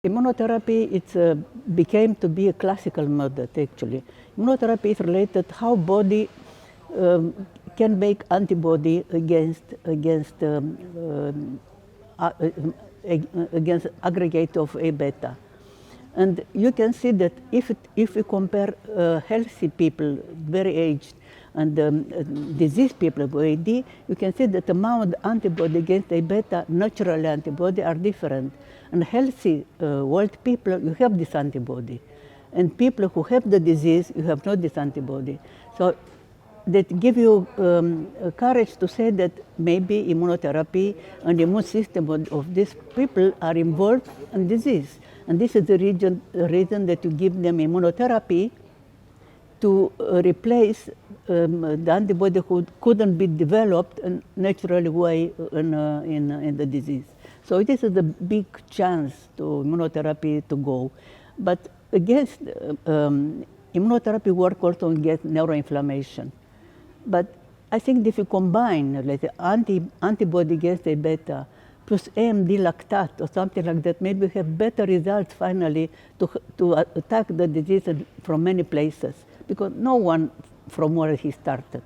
immunotherapy became to be a classical method, actually. Immunotherapy is related how body can make antibody against aggregate of A-beta. And you can see that if we compare healthy people, very aged, and diseased people with AD, you can see that the amount of antibody against A-beta, natural antibody, are different. And healthy old people, you have this antibody. And people who have the disease, you have not this antibody. So that give you courage to say that maybe immunotherapy and the immune system of these people are involved in disease. And this is the reason that you give them immunotherapy to replace the antibody who couldn't be developed in a natural way in the disease. So this is the big chance to immunotherapy to go. But against immunotherapy work also against neuroinflammation. But I think if you combine, let's say, antibody against A-beta plus AMD lactate or something like that, maybe we have better results finally to attack the disease from many places, because no one from where he started.